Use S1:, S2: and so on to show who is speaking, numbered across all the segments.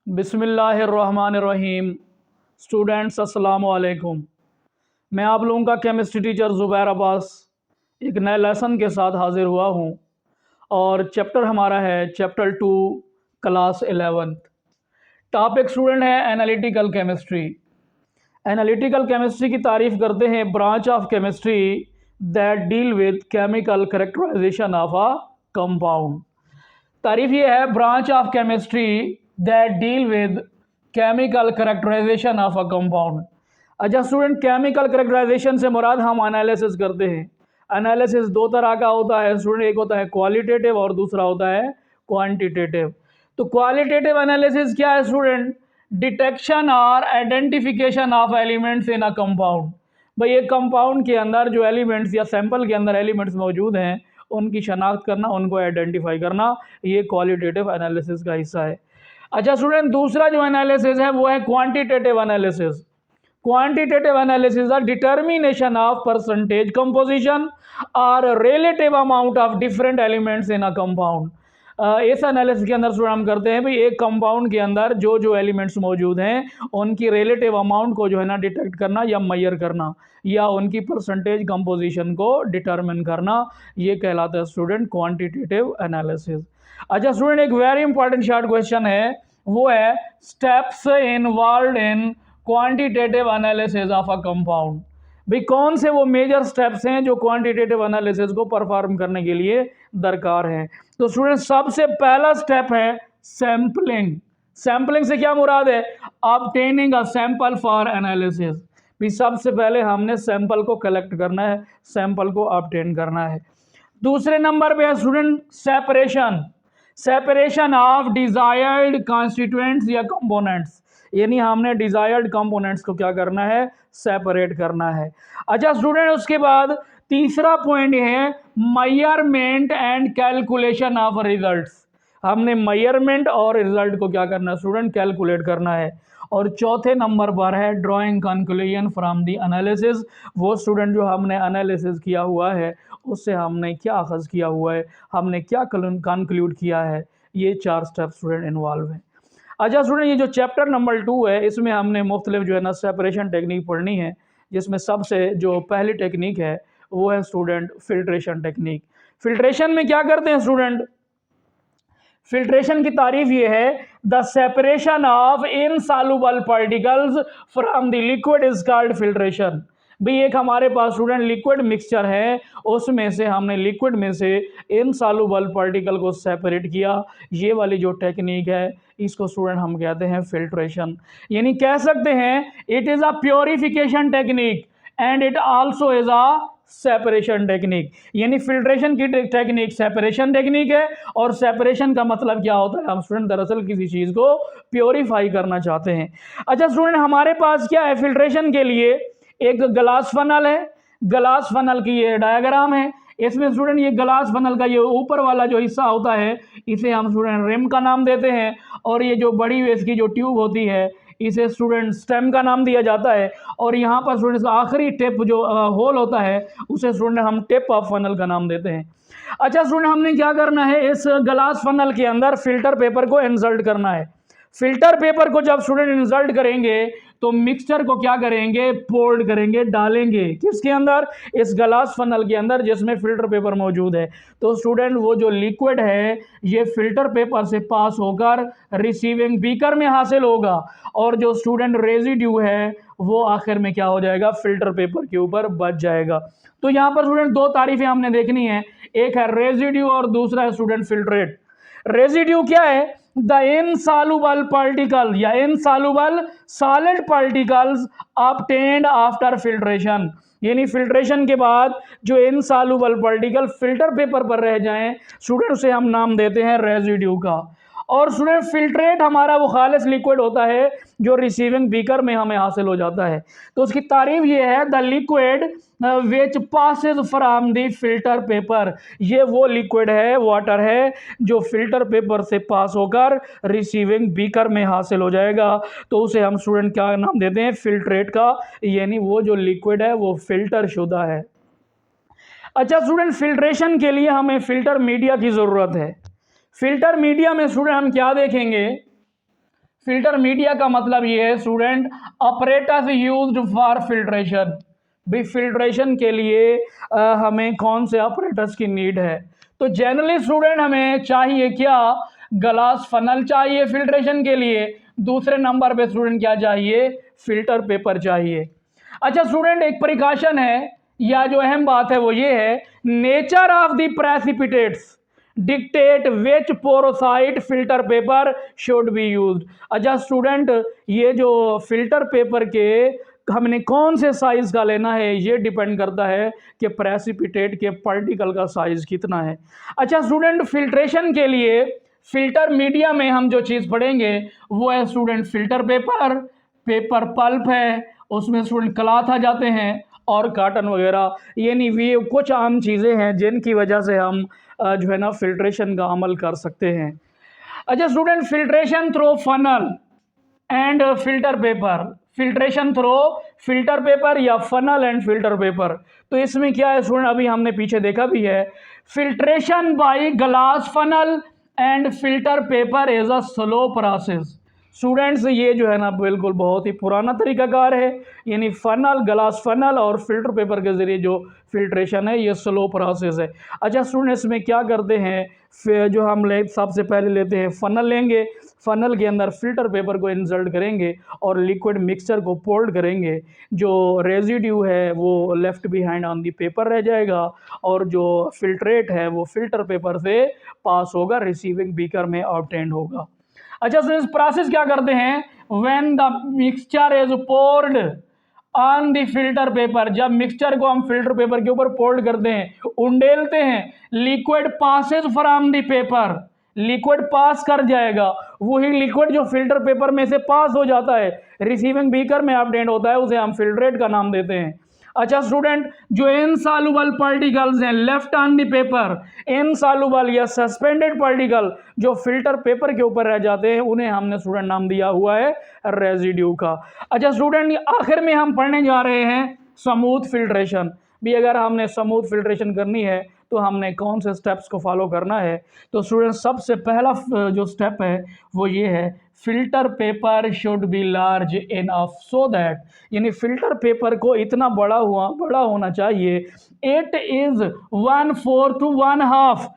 S1: बिस्मिल्लाहिर्रहमानिर्रहीम। स्टूडेंट्स अस्सलाम वालेकुम। मैं आप लोगों का केमिस्ट्री टीचर ज़ुबैर अब्बास एक नए लेसन के साथ हाज़िर हुआ हूँ और चैप्टर हमारा है चैप्टर 2 क्लास 11। टॉपिक स्टूडेंट है एनालिटिकल केमिस्ट्री। एनालिटिकल केमिस्ट्री की तारीफ़ करते हैं branch of chemistry that deal with chemical characterization of a compound. तारीफ ये है branch of chemistry that deal with chemical characterization of a compound. अच्छा स्टूडेंट, केमिकल करेक्टराइजेशन से मुराद हम एनालिसिस करते हैं। एनालिसिस दो तरह का होता है स्टूडेंट, एक होता है क्वालिटेटिव और दूसरा होता है क्वांटिटेटिव। तो क्वालिटेटिव एनालिसिस क्या है स्टूडेंट? डिटेक्शन और identification of elements in a compound. भाई एक कंपाउंड के अंदर जो एलिमेंट्स या सैंपल के अंदर एलिमेंट्स मौजूद हैं उनकी शनाख्त करना, उनको आइडेंटिफाई करना, ये क्वालिटेटिव एनालिसिस का हिस्सा है। अच्छा स्टूडेंट, दूसरा जो एनालिसिस है वो है quantitative analysis. Quantitative analysis the determination of percentage composition और relative amount of different elements in a compound. इस एनालिसिस के अंदर हम करते हैं भाई एक कंपाउंड के अंदर जो जो एलिमेंट्स मौजूद हैं उनकी रिलेटिव अमाउंट को जो है ना डिटेक्ट करना या मेजर करना या उनकी परसेंटेज कंपोजिशन को डिटरमिन करना, ये कहलाता है स्टूडेंट क्वांटिटेटिव एनालिसिस। अच्छा स्टूडेंट, एक वेरी इंपॉर्टेंट शॉर्ट क्वेश्चन है, वो है steps involve in quantitative analysis of a compound. भाई कौन से वो मेजर स्टेप्स हैं जो क्वांटिटेटिव एनालिसिस को परफॉर्म करने के लिए दरकार हैं? तो स्टूडेंट सबसे पहला स्टेप है सैंपलिंग। सैंपलिंग से क्या मुराद है? Obtaining a sample for analysis. भी सबसे पहले हमने सैंपल को कलेक्ट करना है, सैंपल को ऑब्टेन करना है। दूसरे नंबर पे है student separation. Separation of desired constituents या कंपोनेंट्स, यानी हमने डिजायर्ड कंपोनेंट्स को क्या करना है? सेपरेट करना है। अच्छा स्टूडेंट, उसके बाद तीसरा पॉइंट है measurement and calculation of results. हमने मेजरमेंट और रिजल्ट को क्या करना है स्टूडेंट? कैलकुलेट करना है। और चौथे नंबर पर है drawing conclusion from the analysis. वो स्टूडेंट जो हमने एनालिसिस किया हुआ है उससे हमने क्या अखज़ किया हुआ है, हमने क्या कंक्लूड किया है, ये चार स्टेप स्टूडेंट इन्वॉल्व हैं। अच्छा स्टूडेंट, ये जो चैप्टर नंबर 2 है इसमें हमने मुख्तलिफ जो है ना सेपरेशन टेक्निक पढ़नी है, जिसमें सबसे जो पहली टेक्निक है वो है स्टूडेंट फिल्ट्रेशन टेक्निक। फिल्ट्रेशन में क्या करते हैं स्टूडेंट? फिल्ट्रेशन की तारीफ ये है the separation of insoluble particles from the liquid is called filtration. भाई एक हमारे पास स्टूडेंट लिक्विड मिक्सचर है, उसमें से हमने लिक्विड में से इनसॉल्युबल पार्टिकल को सेपरेट किया, ये वाली जो टेक्निक है इसको स्टूडेंट हम कहते हैं फिल्ट्रेशन। यानी कह सकते हैं it is a purification technique and it also is a separation technique. यानी फिल्ट्रेशन की टेक्निक सेपरेशन टेक्निक है, और सेपरेशन का मतलब क्या होता है? हम स्टूडेंट दरअसल किसी चीज़ को प्योरीफाई करना चाहते हैं। अच्छा स्टूडेंट, हमारे पास क्या है फिल्ट्रेशन के लिए? एक ग्लास फनल है, ग्लास फनल की ये डायग्राम है। इसमें स्टूडेंट ये ग्लास फनल का ये ऊपर वाला जो हिस्सा होता है इसे हम स्टूडेंट रिम का नाम देते हैं, और ये जो बड़ी इसकी जो ट्यूब होती है इसे स्टूडेंट स्टेम का नाम दिया जाता है, और यहाँ पर स्टूडेंट आखिरी टिप जो होल होता है उसे स्टूडेंट हम टिप ऑफ फनल का नाम देते हैं। अच्छा स्टूडेंट, हमने क्या करना है? इस ग्लास फनल के अंदर फिल्टर पेपर को इंसर्ट करना है। फिल्टर पेपर को जब स्टूडेंट इंसर्ट करेंगे तो मिक्सचर को क्या करेंगे? पोर्ड करेंगे, डालेंगे किसके अंदर? इस ग्लास फनल के अंदर जिसमें फिल्टर पेपर मौजूद है। तो स्टूडेंट वो जो लिक्विड है ये फिल्टर पेपर से पास होकर रिसीविंग बीकर में हासिल होगा, और जो स्टूडेंट रेजिड्यू है वो आखिर में क्या हो जाएगा? फिल्टर पेपर के ऊपर बच जाएगा। तो यहाँ पर स्टूडेंट दो तारीफें हमने देखनी है, एक है रेजिड्यू और दूसरा है स्टूडेंट फिल्ट्रेट। रेजिड्यू क्या है? द इनसॉल्युबल पार्टिकल या insoluble solid particles obtained after filtration. यानी फिल्ट्रेशन के बाद जो इनसॉल्युबल पार्टिकल फिल्टर पेपर पर रह जाएं स्टूडेंट उसे हम नाम देते हैं रेजिड्यू का। और स्टूडेंट फिल्ट्रेट हमारा वो खालिस लिक्विड होता है जो रिसीविंग बीकर में हमें हासिल हो जाता है। तो उसकी तारीफ ये है the liquid which Passage from the filter paper. ये वो लिक्विड है, वाटर है जो फिल्टर पेपर से पास होकर रिसीविंग बीकर में हासिल हो जाएगा, तो उसे हम स्टूडेंट क्या नाम देते हैं? फिल्ट्रेट का। यानी वो जो लिक्विड है वो फिल्टर शुदा है। अच्छा स्टूडेंट, फिल्ट्रेशन के लिए हमें फिल्टर मीडिया की ज़रूरत है। फिल्टर मीडिया में स्टूडेंट हम क्या देखेंगे? फिल्टर मीडिया का मतलब ये है student, apparatus used for filtration. भी फिल्ट्रेशन के लिए हमें कौन से अपरेटस की नीड है? तो जनरली स्टूडेंट हमें चाहिए क्या? ग्लास फनल चाहिए फिल्ट्रेशन के लिए। दूसरे नंबर पे स्टूडेंट क्या चाहिए? फिल्टर पेपर चाहिए। अच्छा स्टूडेंट, एक प्रिकॉशन है या जो अहम बात है वो ये है, nature of the precipitates dictate which porosity filter paper should be used. अच्छा स्टूडेंट, ये जो फिल्टर पेपर के हमने कौन से साइज का लेना है ये डिपेंड करता है कि प्रेसिपिटेट के पार्टिकल का साइज कितना है। अच्छा स्टूडेंट, फिल्ट्रेशन के लिए फिल्टर मीडिया में हम जो चीज़ पढ़ेंगे वो है student filter paper, paper pulp है, उसमें स्टूडेंट क्लॉथ आ जाते हैं और कॉटन वगैरह। यानी ये कुछ आम चीज़ें हैं जिनकी वजह से हम जो है ना फिल्ट्रेशन का अमल कर सकते हैं। अच्छा student, filtration through funnel and filter paper, filtration through filter paper या फनल एंड फिल्टर पेपर। तो इसमें क्या है स्टूडेंट, अभी हमने पीछे देखा भी है, filtration by glass funnel and filter paper is a slow process. Students ये जो है ना बिल्कुल बहुत ही पुराना तरीकाकार है, यानी फनल, ग्लास फनल और फिल्टर पेपर के ज़रिए जो फिल्ट्रेशन है ये स्लो प्रोसेस है। अच्छा स्टूडेंट्स, में क्या करते हैं, फिर जो हम सबसे पहले लेते हैं फनल लेंगे, फनल के अंदर फिल्टर पेपर को इंसर्ट करेंगे और लिक्विड मिक्सचर को पोल्ड करेंगे। जो रेजिड्यू है वो left behind on the paper रह जाएगा और जो फिल्ट्रेट है वो फिल्टर पेपर से पास होगा, रिसीविंग बीकर में ऑब्टेन्ड होगा। अच्छा सो इस प्रोसेस क्या करते हैं, when the mixture is poured on the filter paper, जब मिक्सचर को हम फिल्टर पेपर के ऊपर पोर्ड करते हैं, उंडेलते हैं, liquid passes from the paper, liquid pass कर जाएगा, वही लिक्विड जो फिल्टर पेपर में से पास हो जाता है रिसीविंग बीकर में ऑब्टेन्ड होता है, उसे हम फिल्ट्रेट का नाम देते हैं। अच्छा स्टूडेंट, जो इनसॉल्युबल पार्टिकल्स हैं left on the paper, insoluble या सस्पेंडेड पार्टिकल जो फिल्टर पेपर के ऊपर रह जाते हैं उन्हें हमने स्टूडेंट नाम दिया हुआ है रेजिड्यू का। अच्छा स्टूडेंट, आखिर में हम पढ़ने जा रहे हैं स्मूथ फिल्ट्रेशन। भी अगर हमने स्मूथ फिल्ट्रेशन करनी है तो हमने कौन से स्टेप्स को फॉलो करना है? तो स्टूडेंट सबसे पहला जो स्टेप है वो ये है, filter paper should be large enough so that, यानी फिल्टर पेपर को इतना बड़ा होना चाहिए, it is 1/4 to 1/2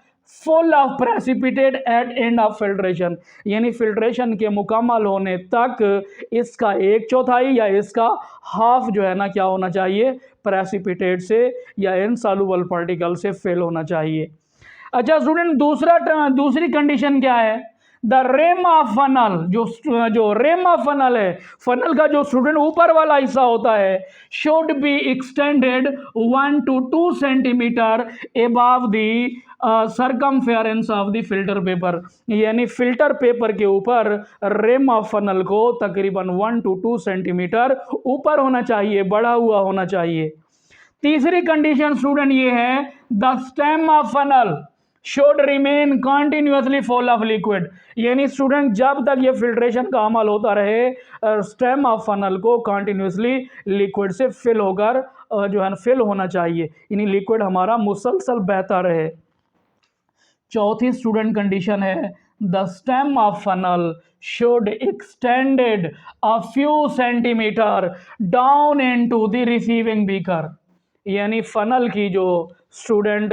S1: full of precipitate at end of filtration, यानी फिल्ट्रेशन के मुकम्मल होने तक इसका 1/4 या इसका हाफ जो है ना क्या होना चाहिए, प्रेसिपिटेट से या इनसॉल्युबल पार्टिकल से फिल होना चाहिए। अच्छा स्टूडेंट, दूसरी कंडीशन क्या है, द रेम ऑफ फनल, जो रेम ऑफ फनल है, फनल का जो स्टूडेंट ऊपर वाला हिस्सा होता है, should be extended 1 to 2 centimetre above the circumference of the filter paper, यानी फिल्टर पेपर के ऊपर रेम ऑफ फनल को तकरीबन 1 to 2 सेंटीमीटर ऊपर होना चाहिए, बढ़ा हुआ होना चाहिए। तीसरी कंडीशन स्टूडेंट ये है, the stem of funnel should remain continuously full of liquid, यानी स्टूडेंट जब तक ये फिल्ट्रेशन का अमल होता रहे स्टेम ऑफ फनल को कंटिन्यूअसली लिक्विड से फिल होकर जो है फिल होना चाहिए, यानी लिक्विड हमारा मुसलसल बहता रहे। चौथी स्टूडेंट कंडीशन है, the stem of funnel should extended a few centimetre down into the receiving beaker, यानी फनल की जो स्टूडेंट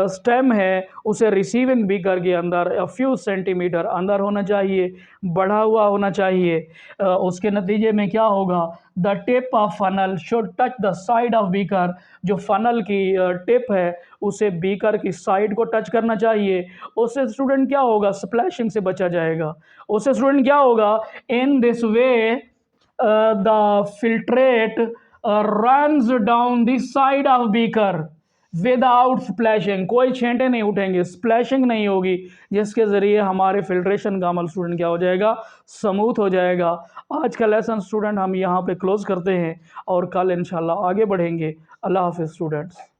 S1: स्टेम है उसे रिसीविंग बीकर के अंदर अ फ्यू सेंटीमीटर अंदर होना चाहिए, बढ़ा हुआ होना चाहिए। उसके नतीजे में क्या होगा, the tip of funnel should touch the side of beaker, जो फनल की टिप है उसे बीकर की साइड को टच करना चाहिए। उससे स्टूडेंट क्या होगा, स्प्लैशिंग से बचा जाएगा। उससे स्टूडेंट क्या होगा, in this way the filtrate runs down the side of beaker without splashing, कोई छेंटे नहीं उठेंगे, स्प्लैशिंग नहीं होगी, जिसके ज़रिए हमारे फिल्ट्रेशन का अमल स्टूडेंट क्या हो जाएगा, स्मूथ हो जाएगा। आज का लेसन स्टूडेंट हम यहाँ पे क्लोज करते हैं और कल इंशाल्लाह आगे बढ़ेंगे। अल्लाह हाफिज़ स्टूडेंट्स।